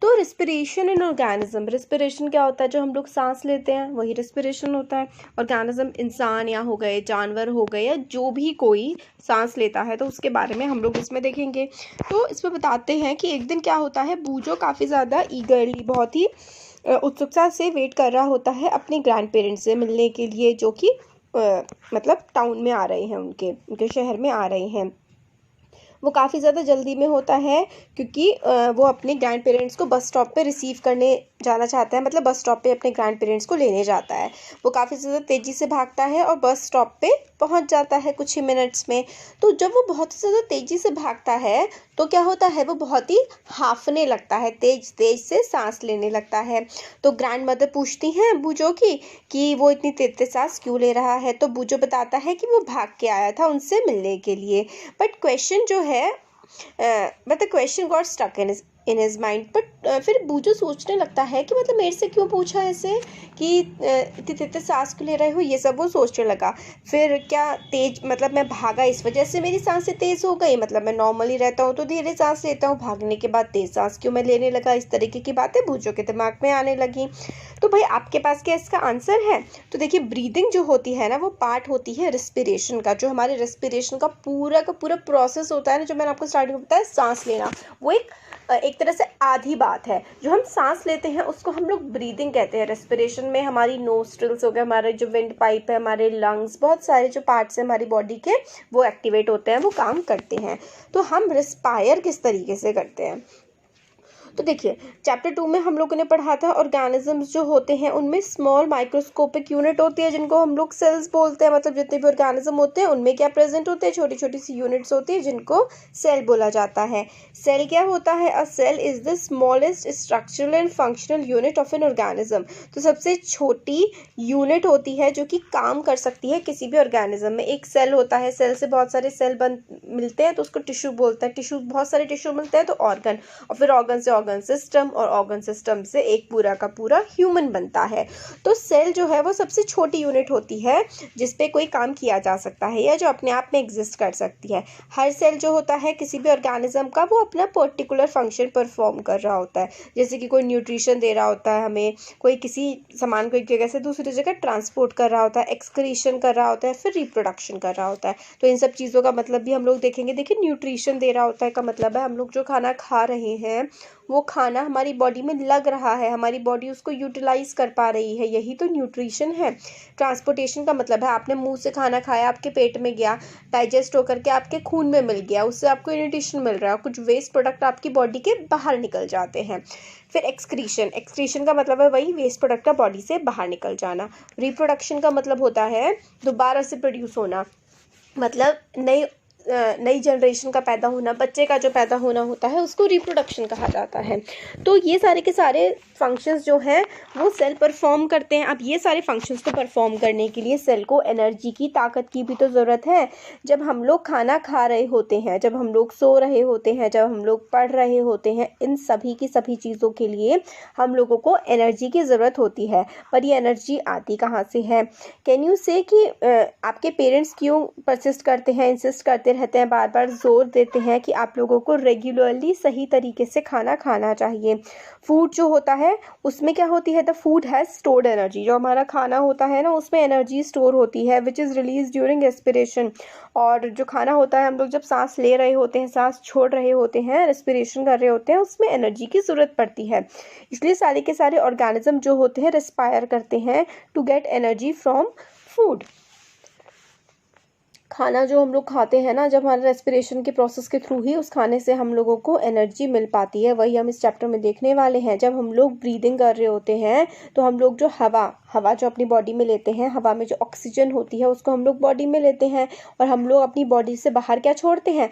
तो रिस्पिरेशन इन organism, respiration क्या होता है? जो हम लोग सांस लेते हैं वही रिस्पिरेशन होता है। ऑर्गेनिज्म इंसान या हो गए, जानवर हो गए, या जो भी कोई सांस लेता है, तो उसके बारे में हम लोग इसमें देखेंगे। तो इसमें बताते हैं कि एक दिन क्या होता है, बूजो काफ़ी ज़्यादा ईगरली, बहुत ही उत्सुकता से वेट कर रहा होता है अपने ग्रैंड पेरेंट्स से मिलने के लिए, जो कि मतलब टाउन में आ रहे हैं, उनके शहर में आ रहे हैं। वो काफ़ी ज़्यादा जल्दी में होता है क्योंकि वो अपने ग्रैंड पेरेंट्स को बस स्टॉप पे रिसीव करने जाना चाहता है, मतलब बस स्टॉप पे अपने ग्रैंड पेरेंट्स को लेने जाता है। वो काफ़ी ज़्यादा तेज़ी से भागता है और बस स्टॉप पे पहुंच जाता है कुछ ही मिनट्स में। तो जब वो बहुत ज़्यादा तेज़ी से भागता है तो क्या होता है, वो बहुत ही हांफने लगता है, तेज तेज से सांस लेने लगता है। तो ग्रैंड मदर पूछती हैं बूजो की कि वो इतनी तेज तेज सांस क्यों ले रहा है। तो बूजो बताता है कि वो भाग के आया था उनसे मिलने के लिए। बट क्वेश्चन जो है, but the question got stuck in his mind. But फिर बूजो सोचने लगता है कि मतलब मेरे से क्यों पूछा ऐसे कि इतनी तेज सांस क्यों ले रहे हो, ये सब वो सोचने लगा। फिर क्या तेज, मतलब मैं भागा इस वजह से मेरी सांसें तेज़ हो गई, मतलब मैं नॉर्मली रहता हूँ तो धीरे सांस लेता हूँ, भागने के बाद तेज सांस क्यों मैं लेने लगा। इस तरीके की बातें बूजो के दिमाग में आने लगी। तो भाई आपके पास क्या इसका आंसर है? तो देखिए, ब्रीदिंग जो होती है ना, वो पार्ट होती है रिस्पिरेशन का। जो हमारे रिस्पिरेशन का पूरा प्रोसेस होता है ना, जो मैंने आपको स्टार्टिंग में बताया सांस लेना, वो एक तरह से आधी बात है। जो हम सांस लेते हैं उसको हम लोग ब्रीदिंग कहते हैं। रेस्पिरेशन में हमारी नोस्ट्रिल्स हो गए, हमारे जो विंड पाइप है, हमारे लंग्स, बहुत सारे जो पार्ट्स हैं हमारी बॉडी के, वो एक्टिवेट होते हैं, वो काम करते हैं। तो हम रिस्पायर किस तरीके से करते हैं? तो देखिए, चैप्टर 2 में हम लोगों ने पढ़ा था ऑर्गेनिजम्स जो होते हैं उनमें स्मॉल माइक्रोस्कोपिक यूनिट होती है जिनको हम लोग सेल्स बोलते हैं। मतलब जितने भी ऑर्गेनिज्म होते हैं उनमें क्या प्रेजेंट होते हैं, छोटी छोटी सी यूनिट्स होती है जिनको सेल बोला जाता है। सेल क्या होता है? A cell is the smallest structural and functional unit of an organism. तो सबसे छोटी यूनिट होती है जो कि काम कर सकती है किसी भी ऑर्गेनिज्म में। एक सेल होता है, सेल से बहुत सारे सेल मिलते हैं तो उसको टिश्यू बोलते हैं। टिश्यू, बहुत सारे टिश्यू मिलते हैं तो ऑर्गन, और फिर ऑर्गन से ऑर्गन सिस्टम, और ऑर्गन सिस्टम से एक पूरा का पूरा ह्यूमन बनता है। तो सेल जो है वो सबसे छोटी यूनिट होती है जिस पे कोई काम किया जा सकता है या जो अपने आप में एग्जिस्ट कर सकती है। हर सेल जो होता है किसी भी ऑर्गेनिज्म का, वो अपना पर्टिकुलर फंक्शन परफॉर्म कर रहा होता है। जैसे कि कोई न्यूट्रिशन दे रहा होता है हमें, कोई किसी सामान को एक जगह से दूसरी जगह ट्रांसपोर्ट कर रहा होता है, एक्सक्रीशन कर रहा होता है, फिर रिप्रोडक्शन कर रहा होता है। तो इन सब चीज़ों का मतलब भी हम लोग देखेंगे। देखिए, न्यूट्रिशन दे रहा होता है का मतलब है हम लोग जो खाना खा रहे हैं वो खाना हमारी बॉडी में लग रहा है, हमारी बॉडी उसको यूटिलाइज कर पा रही है, यही तो न्यूट्रिशन है। ट्रांसपोर्टेशन का मतलब है आपने मुंह से खाना खाया, आपके पेट में गया, डाइजेस्ट होकर के आपके खून में मिल गया, उससे आपको न्यूट्रिशन मिल रहा है, कुछ वेस्ट प्रोडक्ट आपकी बॉडी के बाहर निकल जाते हैं। फिर एक्सक्रीशन, एक्सक्रीशन का मतलब है वही वेस्ट प्रोडक्ट का बॉडी से बाहर निकल जाना। रिप्रोडक्शन का मतलब होता है दोबारा से प्रोड्यूस होना, मतलब नई जनरेशन का पैदा होना, बच्चे का जो पैदा होना होता है उसको रिप्रोडक्शन कहा जाता है। तो ये सारे के सारे फंक्शंस जो हैं वो सेल परफॉर्म करते हैं। अब ये सारे फंक्शंस को परफॉर्म करने के लिए सेल को एनर्जी की, ताकत की भी तो ज़रूरत है। जब हम लोग खाना खा रहे होते हैं, जब हम लोग सो रहे होते हैं, जब हम लोग पढ़ रहे होते हैं, इन सभी की सभी चीज़ों के लिए हम लोगों को एनर्जी की ज़रूरत होती है। पर ये एनर्जी आती कहाँ से है? कैन यू से कि आपके पेरेंट्स क्यों परसिस्ट करते हैं, इंसिस्ट करते रहते हैं, बार बार जोर देते हैं कि आप लोगों को रेगुलरली सही तरीके से खाना खाना चाहिए। फूड जो होता है उसमें क्या होती है? The food has stored energy. जो हमारा खाना होता है ना उसमें एनर्जी स्टोर होती है which is release during respiration. और जो खाना होता है, हम लोग जब सांस ले रहे होते हैं, सांस छोड़ रहे होते हैं, रेस्पिरेशन कर रहे होते हैं, उसमें एनर्जी की ज़रूरत पड़ती है। इसलिए सारे के सारे ऑर्गेनिज्म जो होते हैं रेस्पायर करते हैं to get energy from food. खाना जो हम लोग खाते हैं ना, जब हमारे रेस्पिरेशन के प्रोसेस के थ्रू ही उस खाने से हम लोगों को एनर्जी मिल पाती है। वही हम इस चैप्टर में देखने वाले हैं। जब हम लोग ब्रीदिंग कर रहे होते हैं तो हम लोग जो हवा जो अपनी बॉडी में लेते हैं, हवा में जो ऑक्सीजन होती है उसको हम लोग बॉडी में लेते हैं, और हम लोग अपनी बॉडी से बाहर क्या छोड़ते हैं?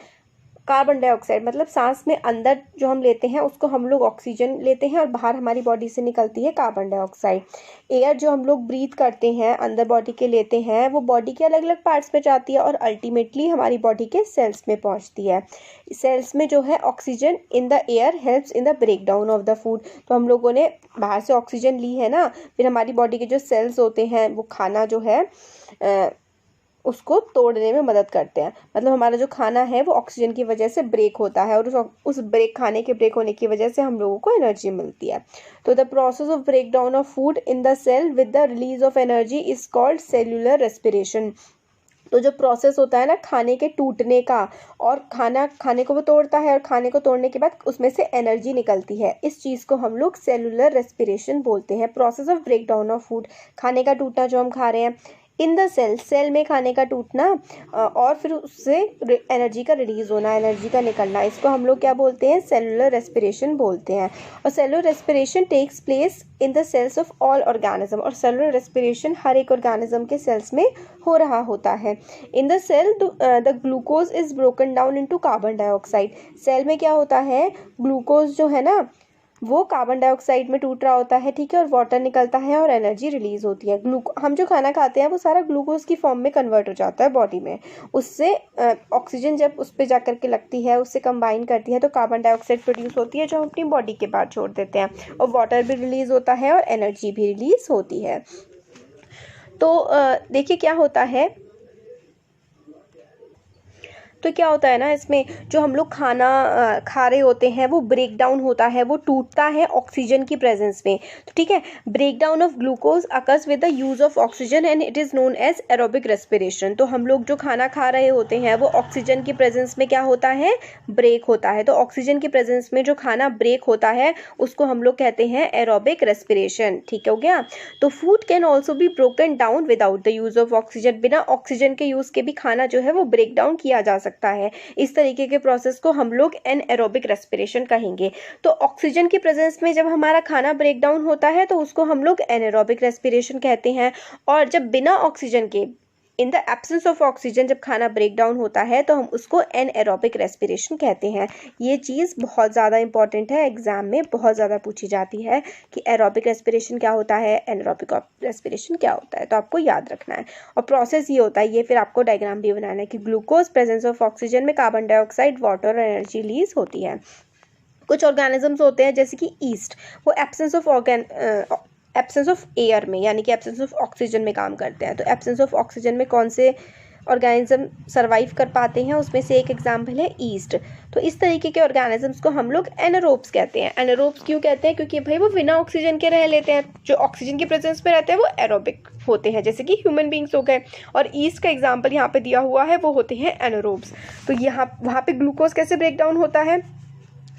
Carbon dioxide. मतलब सांस में अंदर जो हम लेते हैं उसको हम लोग ऑक्सीजन लेते हैं और बाहर हमारी बॉडी से निकलती है कार्बन डाइऑक्साइड। एयर जो हम लोग ब्रीथ करते हैं, अंदर बॉडी के लेते हैं, वो बॉडी के अलग अलग पार्ट्स में जाती है और अल्टीमेटली हमारी बॉडी के सेल्स में पहुंचती है। सेल्स में जो है oxygen in the air helps in the break down of the food. तो हम लोगों ने बाहर से ऑक्सीजन ली है ना, फिर हमारी बॉडी के जो सेल्स होते हैं वो खाना जो है उसको तोड़ने में मदद करते हैं। मतलब हमारा जो खाना है वो ऑक्सीजन की वजह से ब्रेक होता है और उस खाने के ब्रेक होने की वजह से हम लोगों को एनर्जी मिलती है। तो the process of break down of food in the cell with the release of energy is called cellular respiration. तो जो प्रोसेस होता है ना खाने के टूटने का, और खाने को वो तोड़ता है और खाने को तोड़ने के बाद उसमें से एनर्जी निकलती है, इस चीज़ को हम लोग सेलुलर रेस्पिरेशन बोलते हैं। Process of break down of food, खाने का टूटना जो हम खा रहे हैं, इन द सेल में खाने का टूटना और फिर उससे एनर्जी का रिलीज होना, एनर्जी का निकलना, इसको हम लोग क्या बोलते हैं? सेलुलर रेस्पिरेशन बोलते हैं। और cellular respiration takes place in the cells of all organism, और सेलुलर रेस्पिरेशन हर एक ऑर्गेनिज्म के सेल्स में हो रहा होता है। In the cell the glucose is broken down into carbon dioxide. Cell में क्या होता है? ग्लूकोज जो है ना वो कार्बन डाइऑक्साइड में टूट रहा होता है, ठीक है, और वाटर निकलता है और एनर्जी रिलीज होती है। हम जो खाना खाते हैं वो सारा ग्लूकोज की फॉर्म में कन्वर्ट हो जाता है बॉडी में। उससे ऑक्सीजन जब उस पर जा करके लगती है, उससे कंबाइन करती है, तो कार्बन डाइऑक्साइड प्रोड्यूस होती है जो हम अपनी बॉडी के बाहर छोड़ देते हैं, और वाटर भी रिलीज होता है और एनर्जी भी रिलीज होती है। तो देखिए क्या होता है, तो क्या होता है ना, इसमें जो हम लोग खाना खा रहे होते हैं वो ब्रेक डाउन होता है, वो टूटता है ऑक्सीजन की प्रेजेंस में। तो ठीक है, break down of glucose occurs with the use of oxygen and it is known as aerobic respiration. तो हम लोग जो खाना खा रहे होते हैं वो ऑक्सीजन की प्रेजेंस में क्या होता है? ब्रेक होता है। तो ऑक्सीजन की प्रेजेंस में जो खाना ब्रेक होता है उसको हम लोग कहते हैं एरोबिक रेस्पिरेशन। ठीक हो गया। तो food can also be broken down without the use of oxygen. बिना ऑक्सीजन के यूज के भी खाना जो है वो ब्रेक डाउन किया जा सकता है। इस तरीके के प्रोसेस को हम लोग एनएरोबिक रेस्पिरेशन कहेंगे। तो ऑक्सीजन की प्रेजेंस में जब हमारा खाना ब्रेक डाउन होता है तो उसको हम लोग एनएरोबिक रेस्पिरेशन कहते हैं, और जब बिना ऑक्सीजन के, in the absence of oxygen, जब खाना ब्रेक डाउन होता है तो हम उसको एनएरोबिक रेस्पिरेशन कहते हैं। ये चीज़ बहुत ज़्यादा इंपॉर्टेंट है, एग्जाम में बहुत ज़्यादा पूछी जाती है कि एरोबिक रेस्पिरेशन क्या होता है, एनएरोबिक रेस्पिरेशन क्या होता है, तो आपको याद रखना है। और प्रोसेस ये होता है, ये फिर आपको डायग्राम भी बनाना है कि ग्लूकोज प्रेजेंस ऑफ ऑक्सीजन में कार्बन डाइऑक्साइड, वाटर और एनर्जी रिलीज होती है। कुछ ऑर्गेनिजम्स होते हैं जैसे कि ईस्ट, वो एब्सेंस ऑफ एयर में, यानी कि एब्सेंस ऑफ ऑक्सीजन में काम करते हैं। तो एब्सेंस ऑफ ऑक्सीजन में कौन से ऑर्गेनिज्म सर्वाइव कर पाते हैं, उसमें से एक एग्जाम्पल है ईस्ट। तो इस तरीके के ऑर्गेनिजम्स को हम लोग एनारोब्स कहते हैं। एनारोब्स क्यों कहते हैं? क्योंकि भाई वो बिना ऑक्सीजन के रह लेते हैं। जो ऑक्सीजन की प्रेजेंस में रहते हैं वो एरोबिक होते हैं, जैसे कि ह्यूमन बींग्स हो गए। और ईस्ट का एग्जाम्पल यहाँ पे दिया हुआ है, वो होते हैं एनारोब्स। तो वहाँ पे ग्लूकोज कैसे ब्रेक डाउन होता है?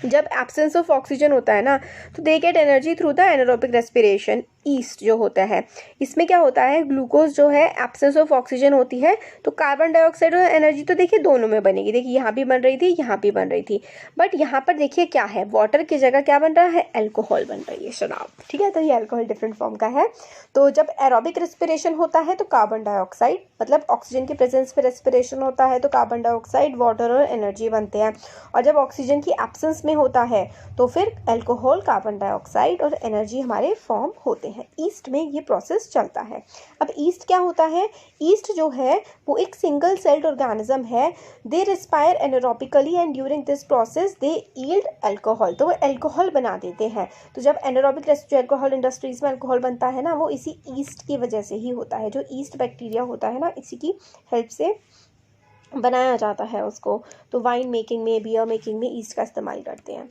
जब एब्सेंस ऑफ ऑक्सीजन होता है ना, तो they get energy through the anaerobic respiration. East जो होता है, इसमें क्या होता है, ग्लूकोज जो है, एब्सेंस ऑफ ऑक्सीजन होती है, तो कार्बन डाइऑक्साइड और एनर्जी तो देखिए दोनों में बनेगी। देखिए यहाँ भी बन रही थी, यहाँ भी बन रही थी, बट यहाँ पर देखिए क्या है, वाटर की जगह क्या बन रहा है? अल्कोहल बन रही है, शराब। ठीक है, तो ये अल्कोहल डिफरेंट फॉर्म का है। तो जब एरोबिक रेस्पिरेशन होता है तो कार्बन डाइऑक्साइड, मतलब ऑक्सीजन की प्रेजेंस में रेस्पिरेशन होता है तो कार्बन डाइऑक्साइड, वाटर और एनर्जी बनते हैं। और जब ऑक्सीजन की एब्सेंस में होता है तो फिर अल्कोहल, कार्बन डाइऑक्साइड और एनर्जी हमारे फॉर्म होते हैं। ईस्ट में ये प्रोसेस चलता है। अब ईस्ट क्या होता है? ईस्ट जो है वो एक सिंगल सेल्ड ऑर्गेनिज्म है। They respire anaerobically and during this process they yield alcohol. तो वो अल्कोहल बना देते हैं। तो जब एनारोबिक अल्कोहल, इंडस्ट्रीज में अल्कोहल बनता है ना, वो इसी ईस्ट की वजह से ही होता है। जो ईस्ट बैक्टीरिया होता है ना, इसी की हेल्प से बनाया जाता है उसको। तो वाइन मेकिंग में, बियर मेकिंग में ईस्ट का इस्तेमाल करते हैं।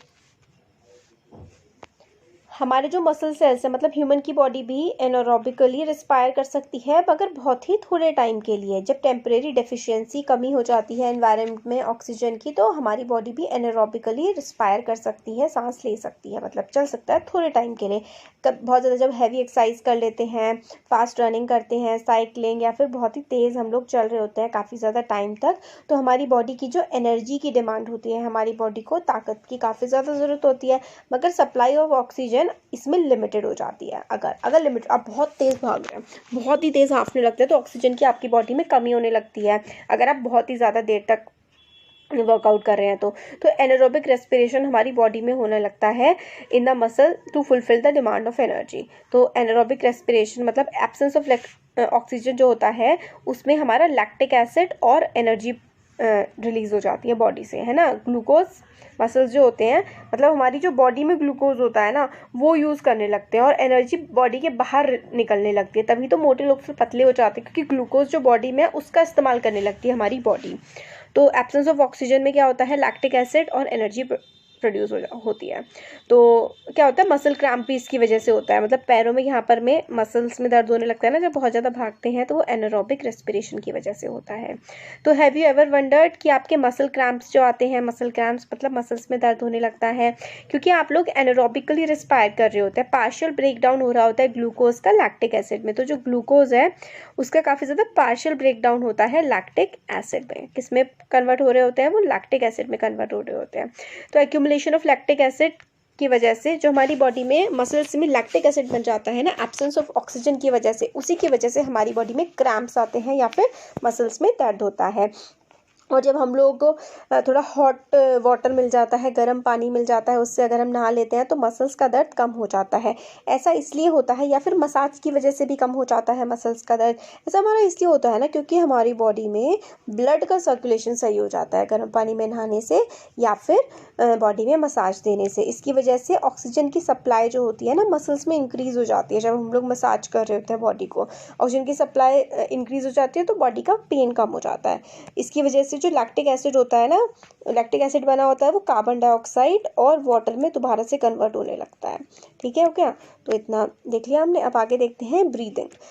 हमारे जो मसल सेल्स है, मतलब ह्यूमन की बॉडी भी एनारोबिकली रिस्पायर कर सकती है, मगर बहुत ही थोड़े टाइम के लिए। जब टेम्परेरी डेफिशिएंसी, कमी हो जाती है एनवायरनमेंट में ऑक्सीजन की, तो हमारी बॉडी भी एनारोबिकली रिस्पायर कर सकती है, सांस ले सकती है, मतलब चल सकता है थोड़े टाइम के लिए। बहुत ज़्यादा जब हैवी एक्सरसाइज कर लेते हैं, फास्ट रनिंग करते हैं, साइकिलिंग, या फिर बहुत ही तेज़ हम लोग चल रहे होते हैं काफ़ी ज़्यादा टाइम तक, तो हमारी बॉडी की जो एनर्जी की डिमांड होती है, हमारी बॉडी को ताकत की काफ़ी ज़्यादा ज़रूरत होती है, मगर सप्लाई ऑफ ऑक्सीजन इसमें लिमिटेड हो जाती है। अगर लिमिट, आप बहुत तेज़ भाग रहे हैं, बहुत ही तेज़ हाँफने लगते हैं, तो ऑक्सीजन की आपकी बॉडी में कमी होने लगती है। अगर आप बहुत ही ज़्यादा देर तक वर्कआउट कर रहे हैं तो एनारोबिक रेस्पिरेशन हमारी बॉडी में होने लगता है in the muscle to fulfil the demand of energy. तो एनारोबिक रेस्पिरेशन मतलब एब्सेंस ऑफ ऑक्सीजन जो होता है, उसमें हमारा लैक्टिक एसिड और एनर्जी रिलीज़ हो जाती है बॉडी से, है ना। ग्लूकोज मसल्स जो होते हैं, मतलब हमारी जो बॉडी में ग्लूकोज होता है ना, वो यूज़ करने लगते हैं और एनर्जी बॉडी के बाहर निकलने लगती है। तभी तो मोटे लोग फिर पतले हो जाते हैं, क्योंकि ग्लूकोज जो बॉडी में है उसका इस्तेमाल करने लगती है हमारी बॉडी। तो एब्सेंस ऑफ ऑक्सीजन में क्या होता है, लैक्टिक एसिड और एनर्जी प्रोड्यूस होती है। तो क्या होता है, मसल क्रैम्प भी इसकी वजह से होता है, मतलब पैरों में यहाँ पर में मसल्स में दर्द होने लगता है ना जब बहुत ज़्यादा भागते हैं, तो वो एनारोबिक रेस्पिरेशन की वजह से होता है। तो हैव यू एवर वंडर्ड कि आपके मसल क्रैम्प्स जो आते हैं, मसल क्रैम्प्स मतलब मसल्स में दर्द होने लगता है क्योंकि आप लोग एनारोबिकली रिस्पायर कर रहे होते हैं, पार्शियल ब्रेक डाउन हो रहा होता है ग्लूकोज का लैक्टिक एसिड में। तो जो ग्लूकोज है उसका काफ़ी ज़्यादा पार्शियल ब्रेक डाउन होता है लैक्टिक एसिड में। किस में कन्वर्ट हो रहे होते हैं, वो लैक्टिक एसिड में कन्वर्ट हो रहे होते हैं। तो एक्यूमुलेशन ऑफ लैक्टिक एसिड की वजह से जो हमारी बॉडी में मसल्स में लैक्टिक एसिड बन जाता है ना, एब्सेंस ऑफ ऑक्सीजन की वजह से, उसी की वजह से हमारी बॉडी में क्रैम्प्स आते हैं या फिर मसल्स में दर्द होता है। और जब हम लोग को थोड़ा हॉट वाटर मिल जाता है, गर्म पानी मिल जाता है, उससे अगर हम नहा लेते हैं तो मसल्स का दर्द कम हो जाता है। ऐसा इसलिए होता है, या फिर मसाज की वजह से भी कम हो जाता है मसल्स का दर्द। ऐसा हमारा इसलिए होता है ना क्योंकि हमारी बॉडी में ब्लड का सर्कुलेशन सही हो जाता है गर्म पानी में नहाने से या फिर बॉडी में मसाज देने से। इसकी वजह से ऑक्सीजन की सप्लाई जो होती है ना मसल्स में इंक्रीज़ हो जाती है। जब हम लोग मसाज कर रहे होते हैं बॉडी को, ऑक्सीजन की सप्लाई इंक्रीज़ हो जाती है तो बॉडी का पेन कम हो जाता है। इसकी वजह से जो लैक्टिक एसिड होता है ना, लैक्टिक एसिड बना होता है, वो कार्बन डाइऑक्साइड और वाटर में दोबारा से कन्वर्ट होने लगता है। ठीक है, ओके। तो इतना देख लिया हमने, अब आगे देखते हैं ब्रीदिंग।